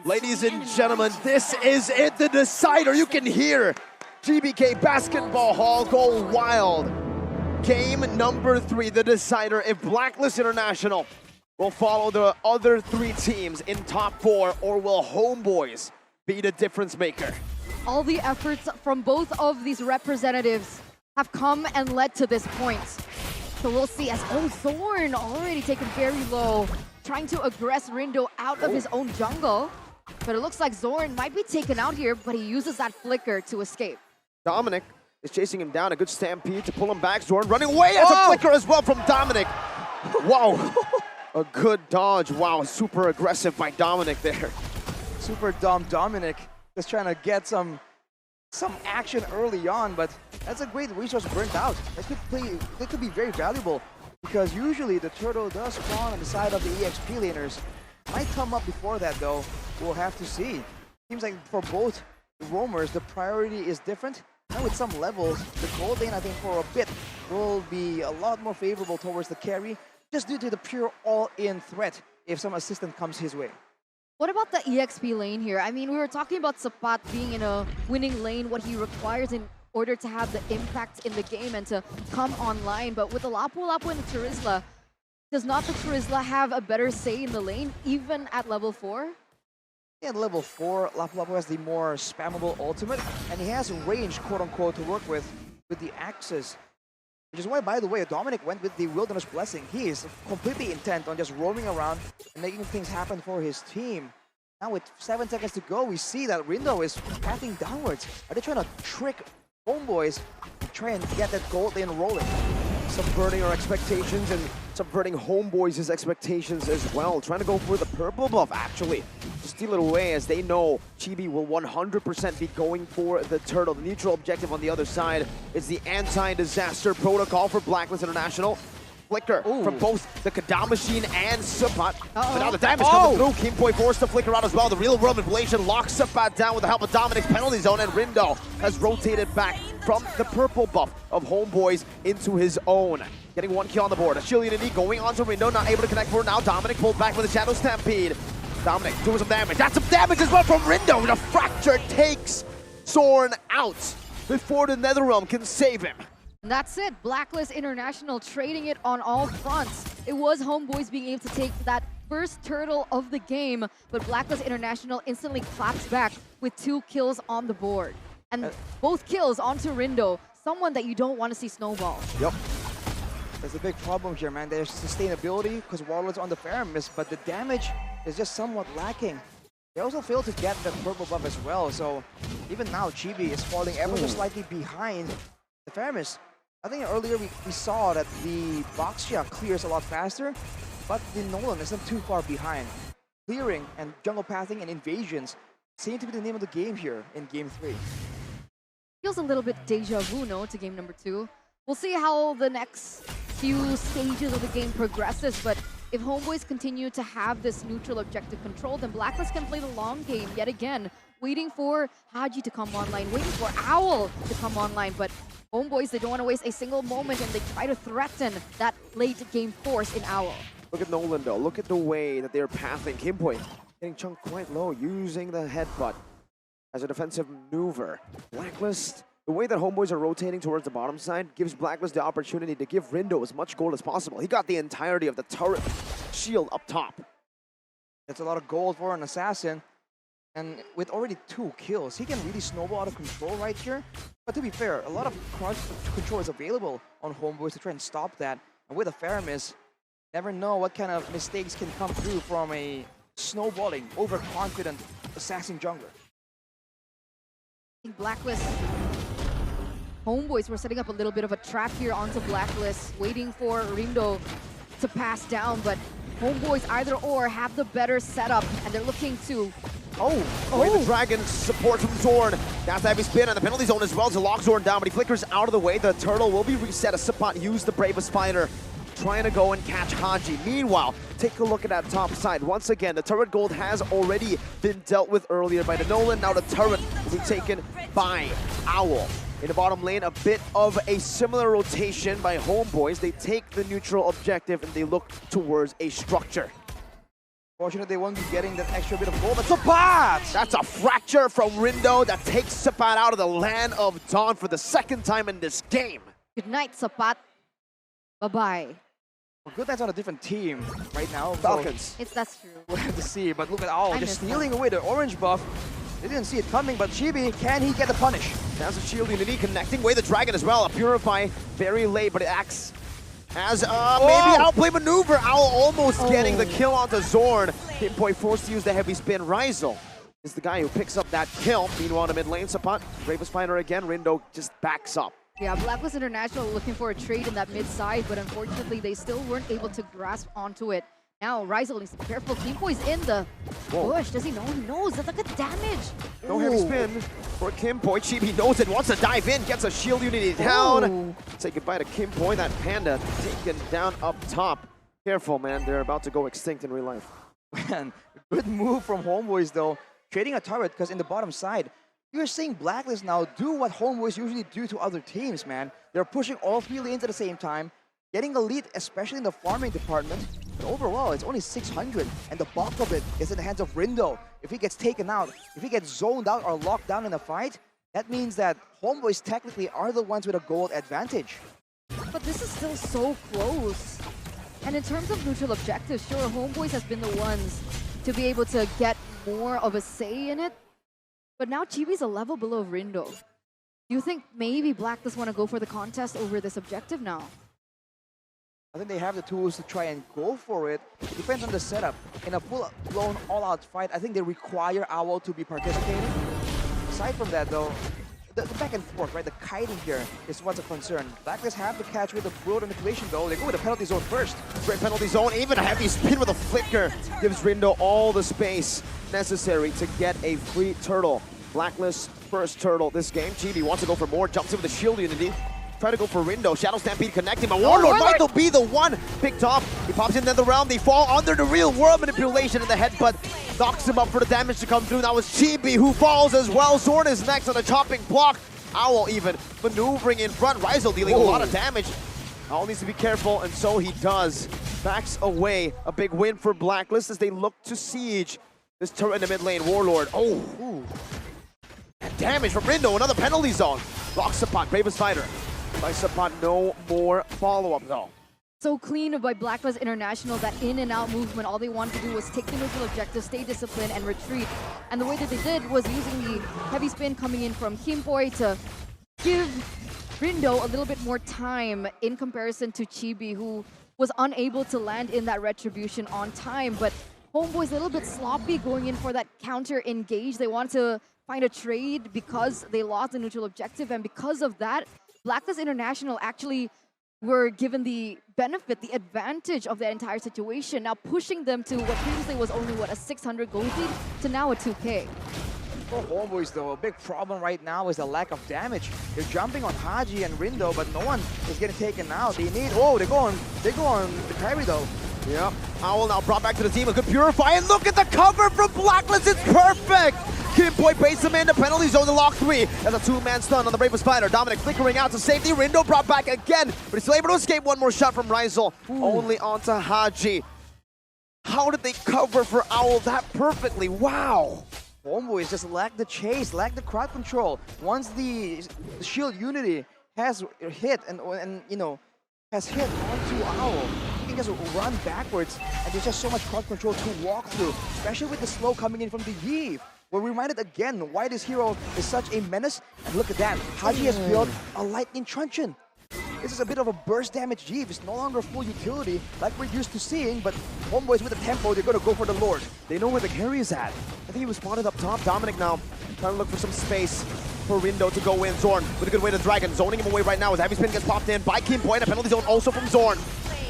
Ladies and gentlemen, this is it, the decider. You can hear GBK Basketball Hall go wild. Game number 3, the decider. If Blacklist International will follow the other 3 teams in top 4, or will Homeboys be the difference maker? All the efforts from both of these representatives have come and led to this point. So we'll see as Thorn already taken very low, trying to aggress Rindo out of his own jungle. But it looks like Zorn might be taken out here, but he uses that flicker to escape. Dominic is chasing him down, a good stampede to pull him back. Zorn running away as a flicker as well from Dominic. Wow, a good dodge. Wow, super aggressive by Dominic there. Super Dominic just trying to get some action early on, but that's a great resource burnt out. That could be very valuable, because usually the turtle does spawn on the side of the EXP laners. Might come up before that though, we'll have to see. Seems like for both roamers, the priority is different. And with some levels, the gold lane I think for a bit will be a lot more favorable towards the carry, just due to the pure all-in threat if some assistant comes his way. What about the EXP lane here? I mean, we were talking about Sapat being in a winning lane, what he requires in order to have the impact in the game and to come online. But with the Lapu-Lapu and the Charizla, does not the Charizla have a better say in the lane, even at level 4? Yeah, at level 4, Lapu-Lapu has the more spammable ultimate, and he has range, quote-unquote, to work with the axes. Which is why, by the way, Dominic went with the Wilderness Blessing. He is completely intent on just roaming around and making things happen for his team. Now with 7 seconds to go, we see that Rindo is pathing downwards. Are they trying to trick Homeboys to try and get that gold lane rolling? Subverting our expectations and subverting Homeboys' expectations as well. Trying to go for the purple buff, actually, to steal it away, as they know Chibi will 100% be going for the turtle. The neutral objective on the other side is the anti-disaster protocol for Blacklist International. Flicker from both the Kadam Machine and Sapat. But now the damage coming through. Kimboy forced to flicker out as well. The real world manipulation locks Sapat down with the help of Dominic's penalty zone, and Rindo has rotated back from the purple buff of Homeboys into his own. Getting 1 kill on the board. A shield unity going on to Rindo, not able to connect for now. Dominic pulled back with a Shadow Stampede. Dominic doing some damage. That's some damage as well from Rindo. The fracture takes Zorn out before the Netherrealm can save him. And that's it. Blacklist International trading it on all fronts. It was Homeboys being able to take that first turtle of the game, but Blacklist International instantly claps back with 2 kills on the board. And both kills onto Rindo, someone that you don't want to see snowball. Yep. That's a big problem here, man. There's sustainability because Warlord's on the Faramis, but the damage is just somewhat lacking. They also failed to get that purple buff as well, so even now Chibi is falling ever so slightly behind the Faramis. I think earlier we saw that the Boxia clears a lot faster, but the Nolan isn't too far behind. Clearing and jungle pathing and invasions seem to be the name of the game here in Game 3. Feels a little bit deja vu, no, to game number 2. We'll see how the next few stages of the game progresses, but if Homeboys continue to have this neutral objective control, then Blacklist can play the long game yet again, waiting for Haji to come online, waiting for Owl to come online, but Homeboys, they don't want to waste a single moment, and they try to threaten that late game force in Owl. Look at Nolan though, look at the way that they're pathing. Kimboy getting chunked quite low, using the headbutt as a defensive maneuver. Blacklist, the way that Homeboys are rotating towards the bottom side gives Blacklist the opportunity to give Rindo as much gold as possible. He got the entirety of the turret shield up top. That's a lot of gold for an assassin. And with already 2 kills, he can really snowball out of control right here. But to be fair, a lot of crowd control is available on Homeboys to try and stop that. And with a Faramis, never know what kind of mistakes can come through from a snowballing, overconfident assassin jungler. Blacklist, Homeboys were setting up a little bit of a trap here onto Blacklist, waiting for Rindo to pass down, but Homeboys either or have the better setup, and they're looking to The Dragon support from Zorn. That's the heavy spin and the penalty zone as well to lock Zorn down, but he flickers out of the way. The turtle will be reset as Sapat used the Bravest Spider, trying to go and catch Haji. Meanwhile, take a look at that top side. Once again, the turret gold has already been dealt with earlier by the Nolan. Now the turret will be taken by Owl. In the bottom lane, a bit of a similar rotation by Homeboys. They take the neutral objective and they look towards a structure. Fortunately, they won't be getting that extra bit of gold, but Sapat! That's a fracture from Rindo that takes Sapat out of the land of Dawn for the second time in this game. Good night, Sapat. Bye-bye. Well, good that's on a different team right now. Falcons. That's true. We'll have to see, but look at Owl I just miss stealing away the orange buff. They didn't see it coming, but Chibi, can he get the punish? That's a shield unity connecting away the dragon as well. A Purify very late, but it acts as maybe outplay maneuver. Owl almost getting the kill onto Zorn. Kimboy forced to use the heavy spin. Ryzel is the guy who picks up that kill. Meanwhile, in the mid lane, Sapat, Bravest Fighter again. Rindo just backs up. Yeah, BLACKLIST International looking for a trade in that mid side, but unfortunately they still weren't able to grasp onto it. Now Ryzel needs to be careful. Kimboy's in the bush. Does he know? He knows. That's like a damage. No heavy spin for Kimboy. Chibi knows it, wants to dive in, gets a shield unity down. Say goodbye to Kimboy. That panda taken down up top. Careful, man. They're about to go extinct in real life. Man, good move from HOMEBOIS though. Trading a turret, because in the bottom side, you're seeing BLACKLIST now do what HOMEBOIS usually do to other teams, man. They're pushing all 3 lanes at the same time, getting the lead, especially in the farming department. But overall, it's only 600, and the bulk of it is in the hands of Rindo. If he gets taken out, if he gets zoned out or locked down in a fight, that means that HOMEBOIS technically are the ones with a gold advantage. But this is still so close. And in terms of neutral objectives, sure, HOMEBOIS has been the ones to be able to get more of a say in it. But now Chibi's a level below Rindo. Do you think maybe BLACKLIST want to go for the contest over this objective now? I think they have the tools to try and go for it. It depends on the setup. In a full-blown all-out fight, I think they require Owl to be participating. Aside from that, though, the back and forth, right? The kiting here is what's a concern. BLACKLIST have to catch with the broad manipulation, though. They go with the penalty zone first. Great penalty zone, even a heavy spin with a flicker gives Rindo all the space necessary to get a free turtle. BLACKLIST first turtle this game. Chibi wants to go for more, jumps in with the shield unity. Try to go for Rindo. Shadow Stampede connecting, but Warlord might be the one picked off. He pops in the realm. They fall under the real world manipulation in the headbutt. Knocks him up for the damage to come through. Now it's Chibi who falls as well. Zorn is next on the chopping block. Owl even maneuvering in front. Ryzel dealing a lot of damage. Owl needs to be careful, and so he does. Backs away. A big win for BLACKLIST as they look to siege this turret in the mid lane. Warlord. And damage from Rindo. Another penalty zone. Locks Sapat. Bravest Fighter. By Sapat, no more follow-up though. So clean by BLACKLIST International, that in and out movement. All they wanted to do was take the neutral objective, stay disciplined, and retreat. And the way that they did was using the heavy spin coming in from Kimboy to give Rindo a little bit more time in comparison to Chibi, who was unable to land in that retribution on time. But HOMEBOIS a little bit sloppy going in for that counter engage. They wanted to find a trade because they lost the neutral objective, and because of that, BLACKLIST International actually were given the benefit, the advantage of that entire situation, now pushing them to what previously was only, a 600 gold lead to now a 2K. For HOMEBOIS, though, a big problem right now is the lack of damage. They're jumping on Haji and Rindo, but no one is getting taken out. They need, they go on the carry, though. Yep. Owl now brought back to the team. A good Purify, and look at the cover from BLACKLIST. It's perfect. Kimboy baits him in the penalty zone to lock 3. That's a 2-man stun on the Bravest Fighter. Dominic flickering out to safety. Rindo brought back again, but he's still able to escape. One more shot from Ryzel. Only onto Haji. How did they cover for Owl that perfectly? Wow. HOMEBOIS just lack the chase, lack the crowd control. Once the shield unity has hit and has hit onto Owl, he can just run backwards, and there's just so much crowd control to walk through, especially with the slow coming in from the Yve. We're reminded again why this hero is such a menace. And look at that, Haji has built a lightning truncheon. This is a bit of a burst damage Yve. It's no longer full utility like we're used to seeing, but HOMEBOIS with the tempo, they're gonna go for the Lord. They know where the carry is at. I think he was spotted up top. Dominic now trying to look for some space for Rindo to go in. Zorn with a good way to Dragon, zoning him away right now as heavy spin gets popped in by Kimboy. A penalty zone also from Zorn.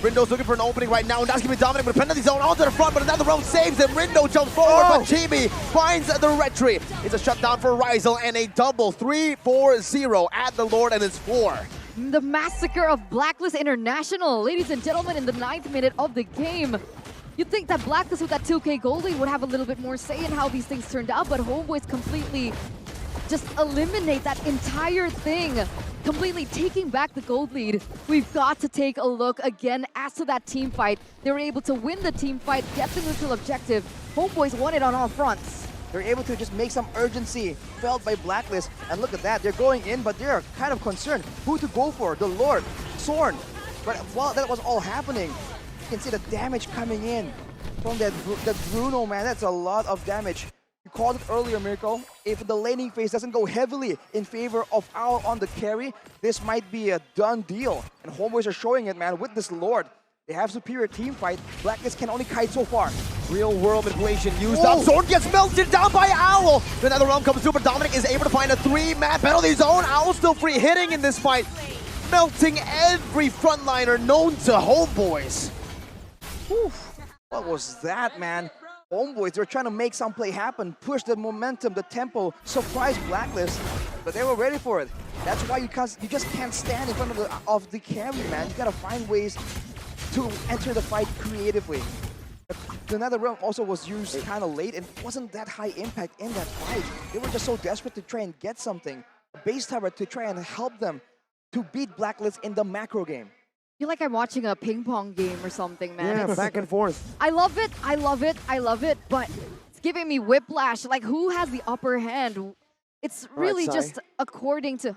Rindo's looking for an opening right now, and that's gonna be Dominic with a penalty zone onto the front, but another round saves him. Rindo jumps forward, but Chibi finds the retreat. It's a shutdown for Ryzel and a double 3-4-0 at the Lord, and it's 4. The massacre of BLACKLIST International, ladies and gentlemen, in the 9th minute of the game. You'd think that BLACKLIST with that 2K gold lead would have a little bit more say in how these things turned out, but HOMEBOIS completely just eliminate that entire thing, completely taking back the gold lead. We've got to take a look again as to that team fight. They were able to win the team fight, get the neutral objective. HOMEBOIS won it on all fronts. They're able to just make some urgency felt by BLACKLIST. And look at that, they're going in, but they're kind of concerned who to go for. The Lord, Zorn. But while that was all happening, you can see the damage coming in from that Bruno, man. That's a lot of damage. You called it earlier, Miracle. If the laning phase doesn't go heavily in favor of Owl on the carry, this might be a done deal. And HOMEBOIS are showing it, man, with this Lord. They have superior team fight. BLACKLIST can only kite so far. Real world manipulation used up. Zorn gets melted down by Owl. The Netherrealm comes through, but Dominic is able to find a 3-man penalty zone. Owl still free hitting in this fight, melting every frontliner known to HOMEBOIS. Whew. What was that, man? HOMEBOIS, they're trying to make some play happen, push the momentum, the tempo, surprise BLACKLIST, but they were ready for it. That's why you just can't stand in front of the carry, man. You gotta find ways to enter the fight creatively. The Netherrealm also was used kind of late and wasn't that high impact in that fight. They were just so desperate to try and get something, a base tower to try and help them to beat BLACKLIST in the macro game. I feel like I'm watching a ping pong game or something, man. Yeah, back and forth. I love it, I love it, I love it, but it's giving me whiplash. Like, who has the upper hand? It's really just according to,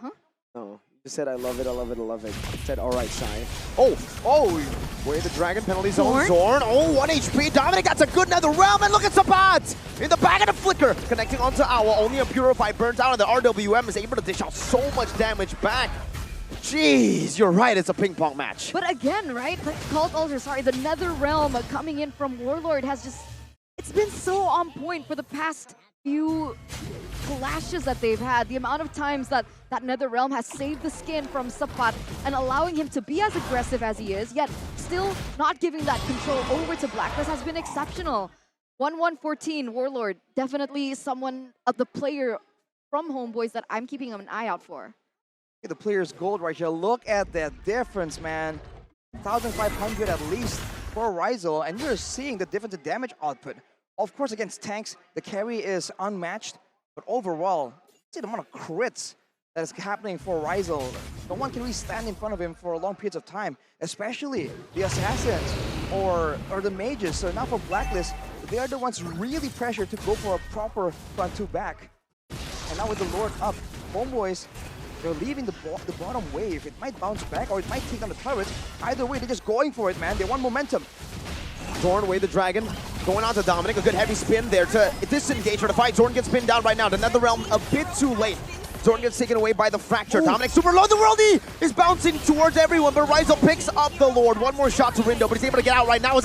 No, you said I love it, I love it, I love it. I said, all right, Sai. Oh, wait, the dragon penalty zone. Zorn, 1 HP. Dominic, that's a good Netherrealm, and look at Sabat in the back of the flicker, connecting onto Owl. Only a Purify burns out, and the RWM is able to dish out so much damage back. Jeez, you're right, it's a ping pong match. But again, right, the Cult Ultra, the Netherrealm coming in from Warlord has just, it's been so on point for the past few clashes that they've had. The amount of times that Netherrealm has saved the skin from Sapat and allowing him to be as aggressive as he is, yet still not giving that control over to BLACKLIST has been exceptional. 1-1-14, Warlord, definitely someone of the player from HOMEBOIS that I'm keeping an eye out for. The player's gold right here. Look at that difference, man. 1,500 at least for Ryzel, and you're seeing the difference in damage output. Of course, against tanks, the carry is unmatched, but overall, see the amount of crits that is happening for Ryzel. No one can really stand in front of him for long periods of time, especially the assassins or the mages. So now for BLACKLIST, they are the ones really pressured to go for a proper front to back. And now with the Lord up, HOMEBOIS, they're leaving the bottom wave. It might bounce back or it might take down the turret. Either way, they're just going for it, man. They want momentum. Zorn away the dragon, going on to Dominic. A good heavy spin there to disengage for the fight. Zorn gets pinned down right now. The Netherrealm a bit too late. Zorn gets taken away by the fracture. Ooh. Dominic super low. The worldie is bouncing towards everyone, but Ryzel picks up the Lord. One more shot to window, but he's able to get out right now.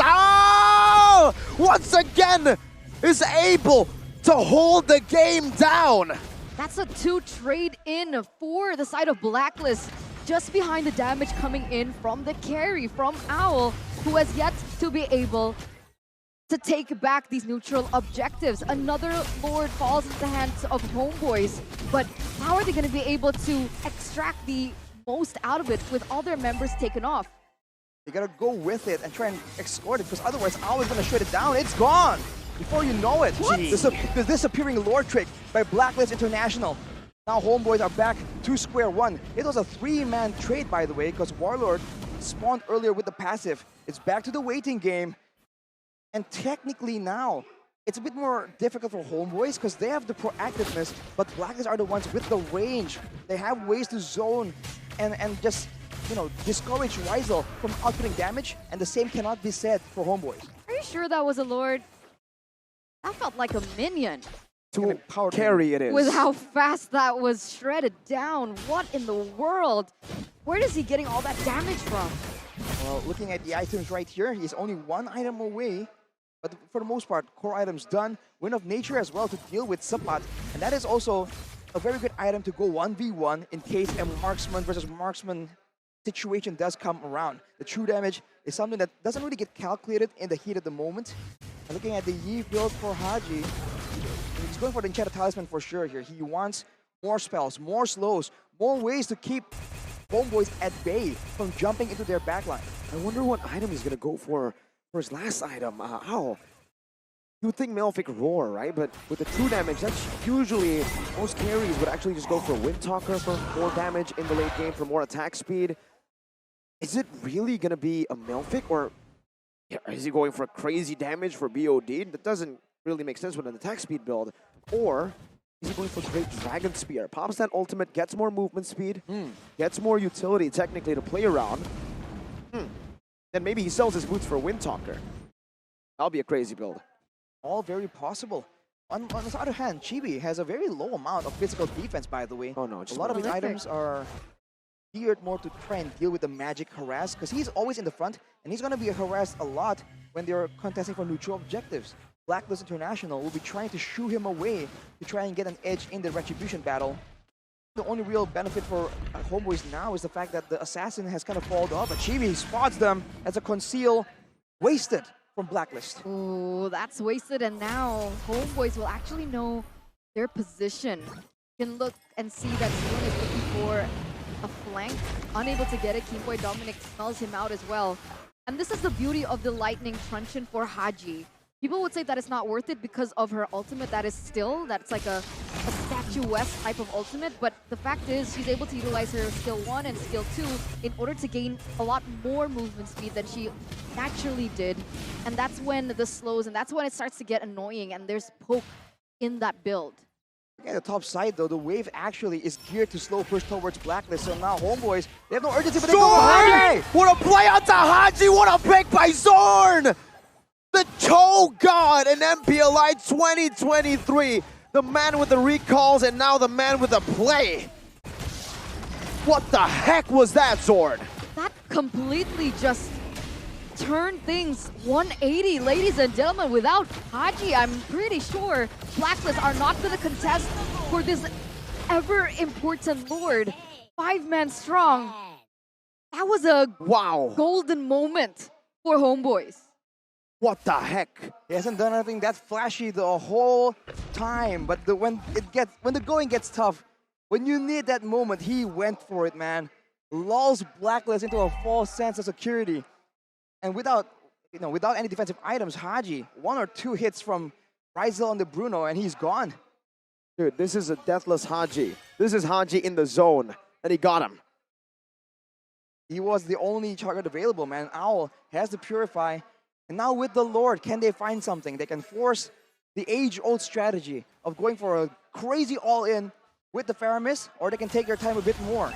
Once again is able to hold the game down. That's a 2 trade-in for the side of BLACKLIST, just behind the damage coming in from the carry, from Owl, who has yet to be able to take back these neutral objectives. Another Lord falls into the hands of HOMEBOIS, but how are they going to be able to extract the most out of it with all their members taken off? You gotta go with it and try and escort it, because otherwise Owl is gonna shut it down. It's gone! Before you know it, the disappearing Lord trick by BLACKLIST International. Now HOMEBOIS are back to square one. It was a 3-man trade, by the way, because Warlord spawned earlier with the passive. It's back to the waiting game. And technically now, it's a bit more difficult for HOMEBOIS because they have the proactiveness, but BLACKLIST are the ones with the range. They have ways to zone and just, you know, discourage Ryzel from outputting damage, and the same cannot be said for HOMEBOIS. Are you sure that was a Lord? That felt like a minion. To carry it is. With how fast that was shredded down. What in the world? Where is he getting all that damage from? Well, looking at the items right here, he's only 1 item away. But for the most part, core items done. Wind of Nature as well to deal with Sapat. And that is also a very good item to go 1v1 in case a marksman versus marksman situation does come around. The true damage is something that doesn't really get calculated in the heat of the moment. And looking at the Yi build for Haji, he's going for the Enchanted Talisman for sure here. He wants more spells, more slows, more ways to keep HOMEBOIS at bay from jumping into their backline. I wonder what item he's going to go for his last item. Ow. you would think Malefic Roar, right? But with the true damage, that's usually most carries would actually just go for Windtalker for more damage in the late game, for more attack speed. Is it really gonna be a Malefic, or is he going for crazy damage for BOD? That doesn't really make sense with an attack speed build. Or is he going for Great Dragon Spear? Pops that ultimate, gets more movement speed, gets more utility technically to play around. Then maybe he sells his boots for Windtalker. That'll be a crazy build. All very possible. On the other hand, Chibi has a very low amount of physical defense, by the way. Oh no, A lot of his items are geared more to try and deal with the magic harass, because he's always in the front, and he's going to be harassed a lot when they're contesting for neutral objectives. BLACKLIST International will be trying to shoo him away to try and get an edge in the Retribution battle. The only real benefit for Homeboys now is the fact that the Assassin has kind of fallen off, but Chibi spots them as a conceal wasted from BLACKLIST. Ooh, that's wasted, and now Homeboys will actually know their position. You can look and see that Spoon is looking for a flank, unable to get it. Boy Dominic smells him out as well. And this is the beauty of the Lightning Truncheon for Haji. People would say that it's not worth it because of her ultimate that's like a statuesque type of ultimate, but the fact is she's able to utilize her skill 1 and skill 2 in order to gain a lot more movement speed than she naturally did. And that's when the slows, and that's when it starts to get annoying, and there's poke in that build. Yeah, the top side though, the wave actually is geared to slow push towards BLACKLIST, so now Homeboys, they have no urgency, but they go for Haji! What a play onto Haji! What a pick by Zorn! The Toe God in MPLI 2023. The man with the recalls and now the man with the play. What the heck was that, Zorn? That completely just turned things 180, ladies and gentlemen. Without Haji, I'm pretty sure BLACKLIST are not going to contest for this ever important Lord. 5-man strong. That was a golden moment for Homeboys. What the heck? He hasn't done anything that flashy the whole time, but when the going gets tough, when you need that moment, he went for it, man. Lulls BLACKLIST into a false sense of security. And without any defensive items, Haji, 1 or 2 hits from Rizel on the Bruno, and he's gone. Dude, this is a deathless Haji. This is Haji in the zone, and he got him. He was the only target available, man. Owl has to Purify. And now with the Lord, can they find something? They can force the age-old strategy of going for a crazy all-in with the Faramis, or they can take their time a bit more.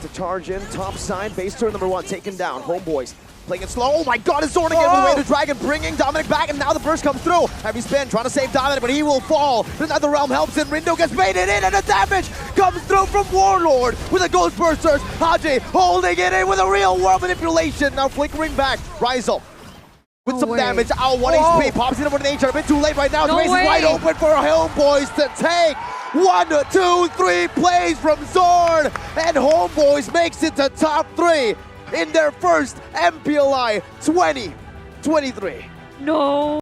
To charge in, top side, base turn number 1, taken down. Homeboys playing it slow. Oh my god, it's Zorn again with the way to Dragon, bringing Dominic back, and now the burst comes through. Heavy spin, trying to save Dominic, but he will fall. Another realm helps in. Rindo gets baited in, and the damage comes through from Warlord with a Ghost Bursters. Haji holding it in with a real world manipulation. Now flickering back. Rizel with some damage. Owl, 1 HP, pops it up with an HR. A bit too late right now. The race is wide open for Homeboys to take. 1, 2, 3 plays from Zorn, and Homeboys makes it to top 3 in their first MPLI 2023. No.